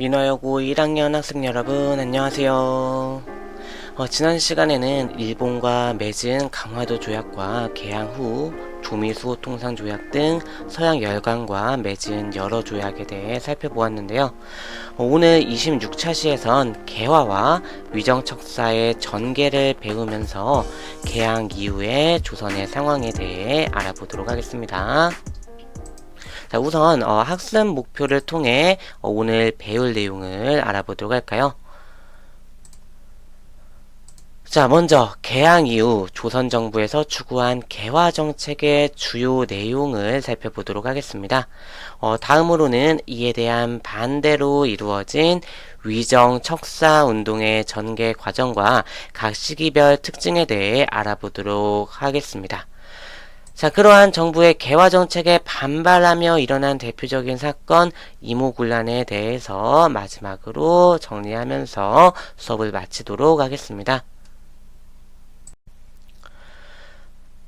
윤화여고 1학년 학생 여러분 안녕하세요. 지난 시간에는 일본과 맺은 강화도 조약과 개항 후 조미수 통상 조약 등 서양 열강과 맺은 여러 조약에 대해 살펴보았는데요. 오늘 26차 시에선 개화와 위정척사의 전개를 배우면서 개항 이후의 조선의 상황에 대해 알아보도록 하겠습니다. 자, 우선 학습 목표를 통해 오늘 배울 내용을 알아보도록 할까요? 자, 먼저 개항 이후 조선 정부에서 추구한 개화 정책의 주요 내용을 살펴보도록 하겠습니다. 다음으로는 이에 대한 반대로 이루어진 위정 척사 운동의 전개 과정과 각 시기별 특징에 대해 알아보도록 하겠습니다. 자, 그러한 정부의 개화 정책에 반발하며 일어난 대표적인 사건 이모군란에 대해서 마지막으로 정리하면서 수업을 마치도록 하겠습니다.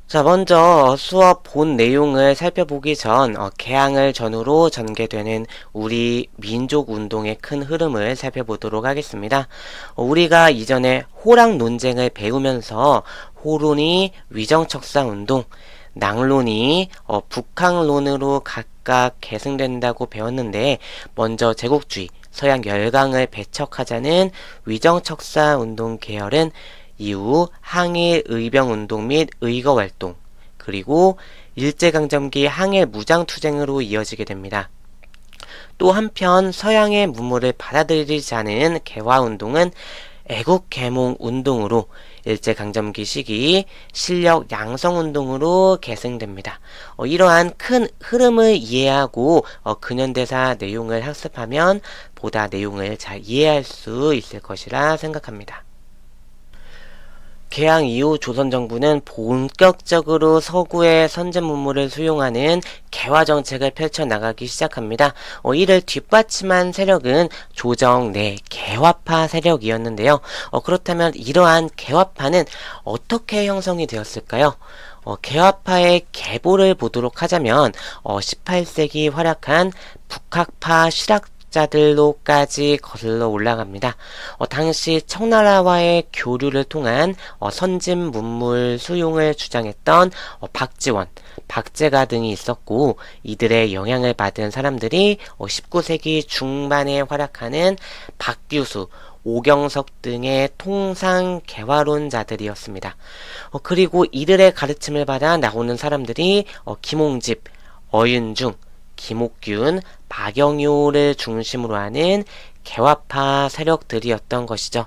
자, 먼저 수업 본 내용을 살펴보기 전 개항을 전후로 전개되는 우리 민족 운동의 큰 흐름을 살펴보도록 하겠습니다. 우리가 이전에 호랑 논쟁을 배우면서 호론이 위정척사 운동, 낭론이 북항론으로 각각 계승된다고 배웠는데, 먼저 제국주의, 서양 열강을 배척하자는 위정척사 운동 계열은 이후 항일 의병운동 및 의거활동, 그리고 일제강점기 항일 무장투쟁으로 이어지게 됩니다. 또 한편 서양의 문물을 받아들이지 않은 개화운동은 애국개몽 운동으로 일제강점기 시기 실력 양성운동으로 계승됩니다. 이러한 큰 흐름을 이해하고 근현대사 내용을 학습하면 보다 내용을 잘 이해할 수 있을 것이라 생각합니다. 개항 이후 조선 정부는 본격적으로 서구의 선진 문물을 수용하는 개화 정책을 펼쳐나가기 시작합니다. 이를 뒷받침한 세력은 조정 내 개화파 세력이었는데요. 그렇다면 이러한 개화파는 어떻게 형성이 되었을까요? 개화파의 계보를 보도록 하자면 18세기 활약한 북학파 실학자들로까지 거슬러 올라갑니다. 당시 청나라와의 교류를 통한 선진 문물 수용을 주장했던 박지원, 박제가 등이 있었고, 이들의 영향을 받은 사람들이 19세기 중반에 활약하는 박규수, 오경석 등의 통상 개화론자들이었습니다. 그리고 이들의 가르침을 받아 나오는 사람들이 김홍집, 어윤중, 김옥균, 박영효를 중심으로 하는 개화파 세력들이었던 것이죠.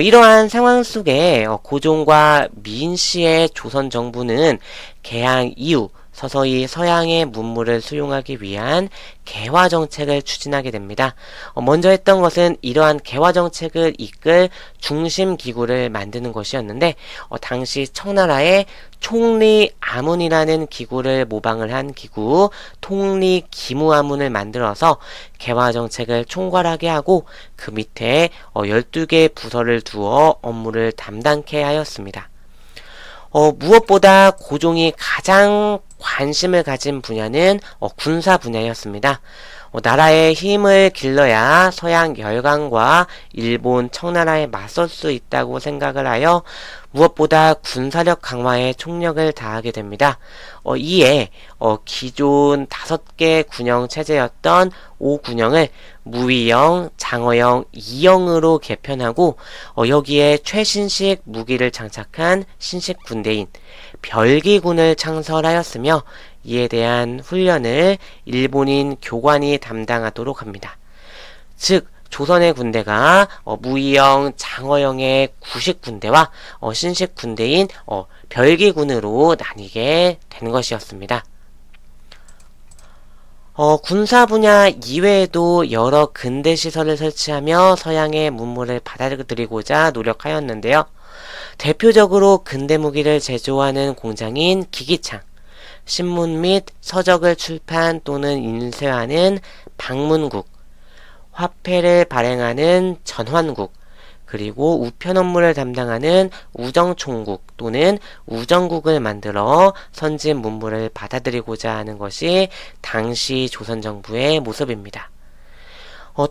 이러한 상황 속에 고종과 민씨의 조선 정부는 개항 이후 서서히 서양의 문물을 수용하기 위한 개화 정책을 추진하게 됩니다. 먼저 했던 것은 이러한 개화 정책을 이끌 중심 기구를 만드는 것이었는데, 당시 청나라의 총리아문이라는 기구를 모방을 한 기구 통리기무아문을 만들어서 개화 정책을 총괄하게 하고, 그 밑에 12개의 부서를 두어 업무를 담당케 하였습니다. 무엇보다 고종이 가장 관심을 가진 분야는 군사 분야였습니다. 나라의 힘을 길러야 서양 열강과 일본 청나라에 맞설 수 있다고 생각을 하여 무엇보다 군사력 강화에 총력을 다하게 됩니다. 이에 기존 5개 군영 체제였던 5군영을 무위영, 장어영, 이영으로 개편하고 여기에 최신식 무기를 장착한 신식 군대인 별기군을 창설하였으며, 이에 대한 훈련을 일본인 교관이 담당하도록 합니다. 즉 조선의 군대가 무위영, 장어영의 구식 군대와 신식 군대인 별기군으로 나뉘게 된 것이었습니다. 군사 분야 이외에도 여러 근대 시설을 설치하며 서양의 문물을 받아들이고자 노력하였는데요. 대표적으로 근대 무기를 제조하는 공장인 기기창, 신문 및 서적을 출판 또는 인쇄하는 방문국, 화폐를 발행하는 전환국, 그리고 우편 업무를 담당하는 우정총국 또는 우정국을 만들어 선진 문물을 받아들이고자 하는 것이 당시 조선 정부의 모습입니다.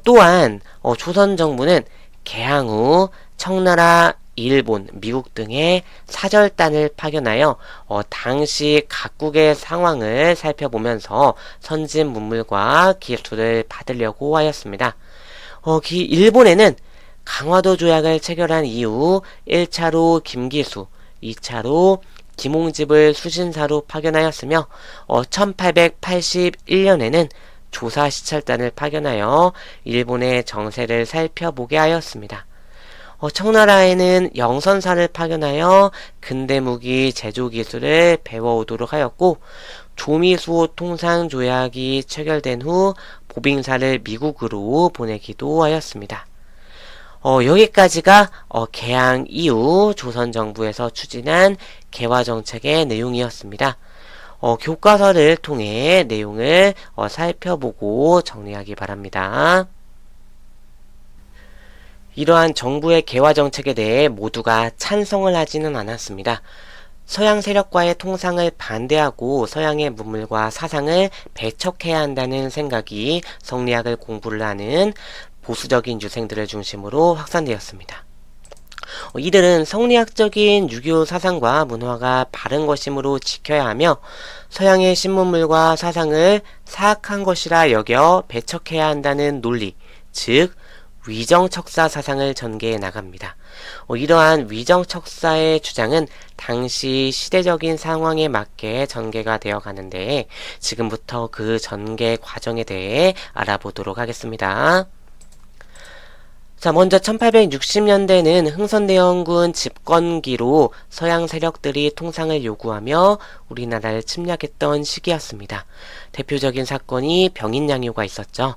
또한 조선 정부는 개항 후 청나라, 일본, 미국 등의 사절단을 파견하여 당시 각국의 상황을 살펴보면서 선진 문물과 기술을 받으려고 하였습니다. 일본에는 강화도 조약을 체결한 이후 1차로 김기수, 2차로 김홍집을 수신사로 파견하였으며 1881년에는 조사시찰단을 파견하여 일본의 정세를 살펴보게 하였습니다. 청나라에는 영선사를 파견하여 근대무기 제조 기술을 배워오도록 하였고, 조미수호 통상조약이 체결된 후 보빙사를 미국으로 보내기도 하였습니다. 여기까지가 개항 이후 조선정부에서 추진한 개화정책의 내용이었습니다. 교과서를 통해 내용을 살펴보고 정리하기 바랍니다. 이러한 정부의 개화정책에 대해 모두가 찬성을 하지는 않았습니다. 서양 세력과의 통상을 반대하고 서양의 문물과 사상을 배척해야 한다는 생각이 성리학을 공부를 하는 보수적인 유생들을 중심으로 확산되었습니다. 이들은 성리학적인 유교 사상과 문화가 바른 것이므로 지켜야 하며 서양의 신문물과 사상을 사악한 것이라 여겨 배척해야 한다는 논리, 즉 위정척사 사상을 전개해 나갑니다. 이러한 위정척사의 주장은 당시 시대적인 상황에 맞게 전개가 되어 가는데 지금부터 그 전개 과정에 대해 알아보도록 하겠습니다. 자, 먼저 1860년대는 흥선대원군 집권기로 서양 세력들이 통상을 요구하며 우리나라를 침략했던 시기였습니다. 대표적인 사건이 병인양요가 있었죠.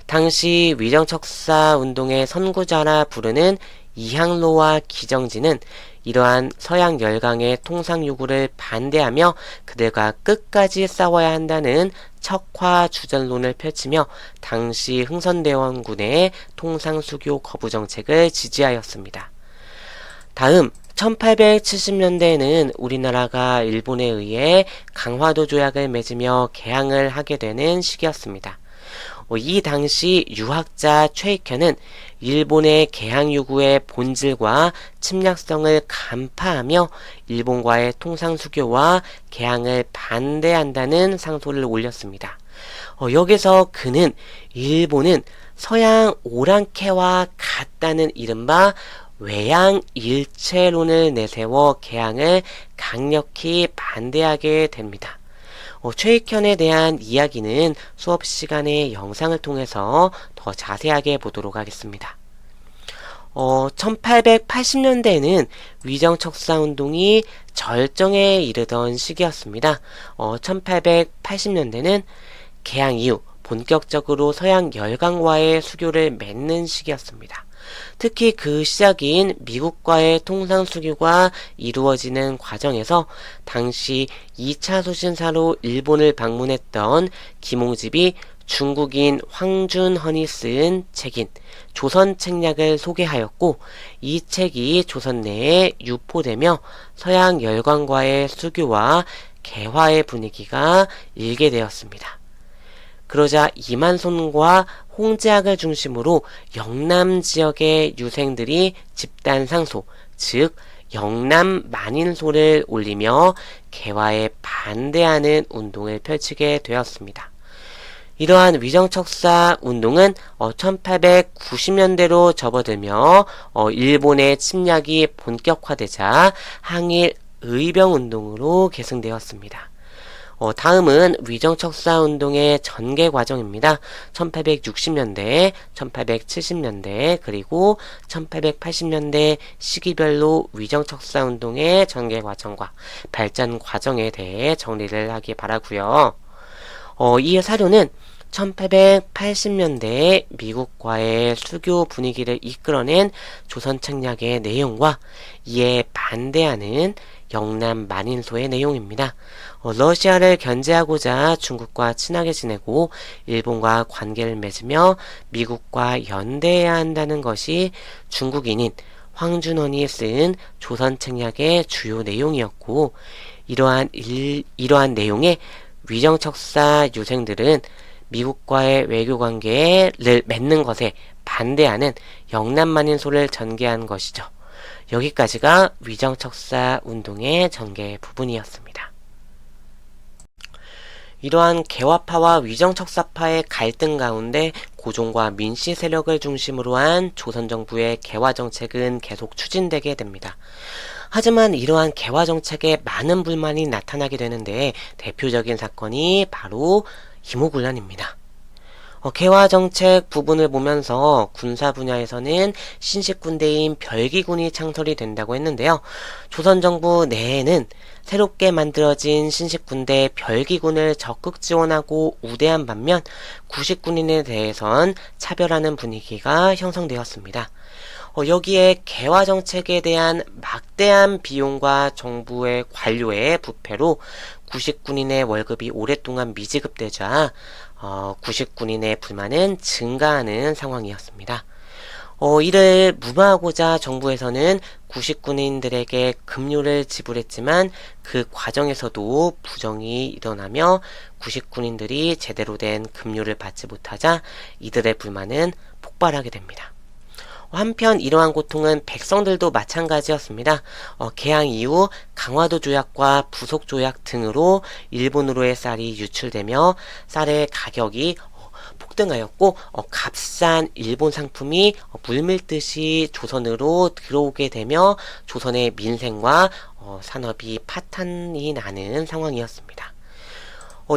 당시 위정척사 운동의 선구자라 부르는 이항로와 기정진은 이러한 서양 열강의 통상 요구를 반대하며 그들과 끝까지 싸워야 한다는 척화주전론을 펼치며 당시 흥선대원군의 통상수교 거부 정책을 지지하였습니다. 다음 1870년대에는 우리나라가 일본에 의해 강화도 조약을 맺으며 개항을 하게 되는 시기였습니다. 이 당시 유학자 최익현은 일본의 개항 요구의 본질과 침략성을 간파하며 일본과의 통상수교와 개항을 반대한다는 상소를 올렸습니다. 여기서 그는 일본은 서양 오랑캐와 같다는 이른바 외양일체론을 내세워 개항을 강력히 반대하게 됩니다. 최익현에 대한 이야기는 수업 시간에 영상을 통해서 더 자세하게 보도록 하겠습니다. 1880년대에는 위정척사 운동이 절정에 이르던 시기였습니다. 1880년대는 개항 이후 본격적으로 서양 열강과의 수교를 맺는 시기였습니다. 특히 그 시작인 미국과의 통상수교가 이루어지는 과정에서 당시 2차 수신사로 일본을 방문했던 김홍집이 중국인 황준헌이 쓴 책인 조선책략을 소개하였고 이 책이 조선 내에 유포되며 서양 열강과의 수교와 개화의 분위기가 일게 되었습니다. 그러자 이만손과 홍제학을 중심으로 영남 지역의 유생들이 집단 상소, 즉 영남 만인소를 올리며 개화에 반대하는 운동을 펼치게 되었습니다. 이러한 위정척사 운동은 1890년대로 접어들며 일본의 침략이 본격화되자 항일 의병운동으로 계승되었습니다. 다음은 위정척사 운동의 전개 과정입니다. 1860년대, 1870년대, 그리고 1880년대 시기별로 위정척사 운동의 전개 과정과 발전 과정에 대해 정리를 하기 바라고요. 이 사료는 1880년대에 미국과의 수교 분위기를 이끌어낸 조선 책략의 내용과 이에 반대하는 영남 만인소의 내용입니다. 러시아를 견제하고자 중국과 친하게 지내고 일본과 관계를 맺으며 미국과 연대해야 한다는 것이 중국인인 황준헌이 쓴 조선 책략의 주요 내용이었고 이러한 내용의 위정척사 유생들은 미국과의 외교 관계를 맺는 것에 반대하는 영남만인소를 전개한 것이죠. 여기까지가 위정척사 운동의 전개 부분이었습니다. 이러한 개화파와 위정척사파의 갈등 가운데 고종과 민씨 세력을 중심으로 한 조선 정부의 개화 정책은 계속 추진되게 됩니다. 하지만 이러한 개화 정책에 많은 불만이 나타나게 되는데 대표적인 사건이 바로 이모군란입니다. 개화 정책 부분을 보면서 군사 분야에서는 신식군대인 별기군이 창설이 된다고 했는데요. 조선 정부 내에는 새롭게 만들어진 신식군대 별기군을 적극 지원하고 우대한 반면 구식군인에 대해선 차별하는 분위기가 형성되었습니다. 여기에 개화 정책에 대한 막대한 비용과 정부의 관료의 부패로 구식군인의 월급이 오랫동안 미지급되자 구식군인의 불만은 증가하는 상황이었습니다. 이를 무마하고자 정부에서는 구식군인들에게 급료를 지불했지만 그 과정에서도 부정이 일어나며 구식군인들이 제대로 된 급료를 받지 못하자 이들의 불만은 폭발하게 됩니다. 한편 이러한 고통은 백성들도 마찬가지였습니다. 개항 이후 강화도 조약과 부속 조약 등으로 일본으로의 쌀이 유출되며 쌀의 가격이 폭등하였고 값싼 일본 상품이 물밀듯이 조선으로 들어오게 되며 조선의 민생과 산업이 파탄이 나는 상황이었습니다.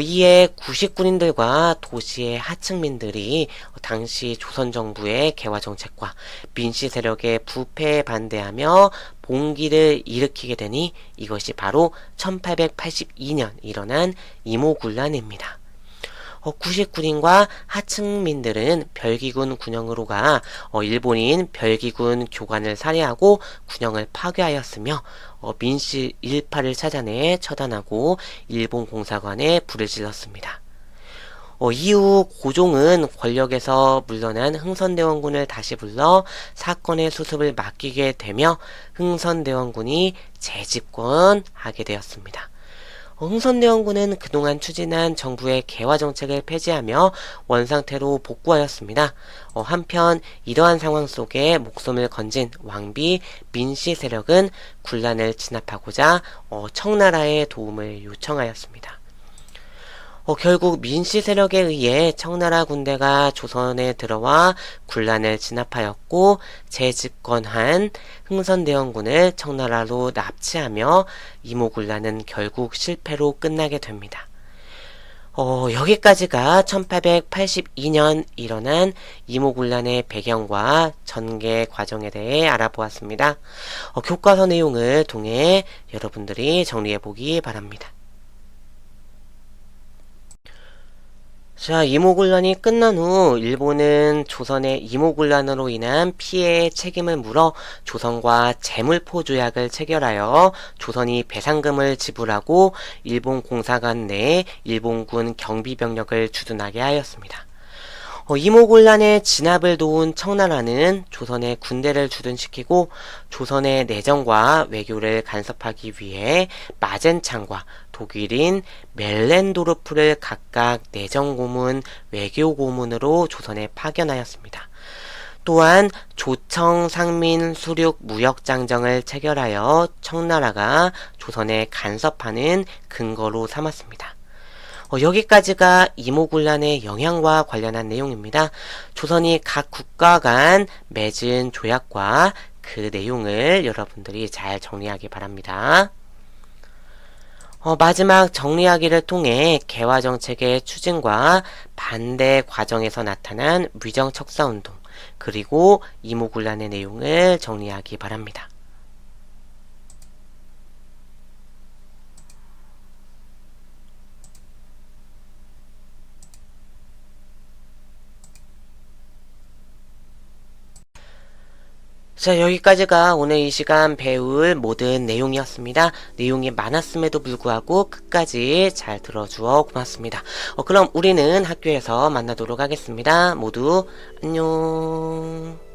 이에 구식군인들과 도시의 하층민들이 당시 조선정부의 개화정책과 민씨 세력의 부패에 반대하며 봉기를 일으키게 되니 이것이 바로 1882년 일어난 이모군란입니다. 구식군인과 하층민들은 별기군 군영으로 가 일본인 별기군 교관을 살해하고 군영을 파괴하였으며 민씨 일파를 찾아내 처단하고 일본 공사관에 불을 질렀습니다. 이후 고종은 권력에서 물러난 흥선대원군을 다시 불러 사건의 수습을 맡기게 되며 흥선대원군이 재집권하게 되었습니다. 흥선대원군은 그동안 추진한 정부의 개화 정책을 폐지하며 원상태로 복구하였습니다. 한편 이러한 상황 속에 목숨을 건진 왕비 민씨 세력은 군란을 진압하고자 청나라의 도움을 요청하였습니다. 결국 민씨 세력에 의해 청나라 군대가 조선에 들어와 군란을 진압하였고 재집권한 흥선대원군을 청나라로 납치하며 이모군란은 결국 실패로 끝나게 됩니다. 여기까지가 1882년 일어난 이모군란의 배경과 전개 과정에 대해 알아보았습니다. 교과서 내용을 통해 여러분들이 정리해보기 바랍니다. 자, 이모군란이 끝난 후 일본은 조선의 이모군란으로 인한 피해의 책임을 물어 조선과 재물포 조약을 체결하여 조선이 배상금을 지불하고 일본 공사관 내에 일본군 경비병력을 주둔하게 하였습니다. 이모군란의 진압을 도운 청나라는 조선의 군대를 주둔시키고 조선의 내정과 외교를 간섭하기 위해 마젠창과 독일인 멜렌도르프를 각각 내정고문, 외교고문으로 조선에 파견하였습니다. 또한 조청, 상민, 수륙, 무역장정을 체결하여 청나라가 조선에 간섭하는 근거로 삼았습니다. 여기까지가 이모군란의 영향과 관련한 내용입니다. 조선이 각 국가 간 맺은 조약과 그 내용을 여러분들이 잘 정리하기 바랍니다. 마지막 정리하기를 통해 개화정책의 추진과 반대 과정에서 나타난 위정척사운동 그리고 이모군란의 내용을 정리하기 바랍니다. 자, 여기까지가 오늘 이 시간 배울 모든 내용이었습니다. 내용이 많았음에도 불구하고 끝까지 잘 들어주어 고맙습니다. 그럼 우리는 학교에서 만나도록 하겠습니다. 모두 안녕.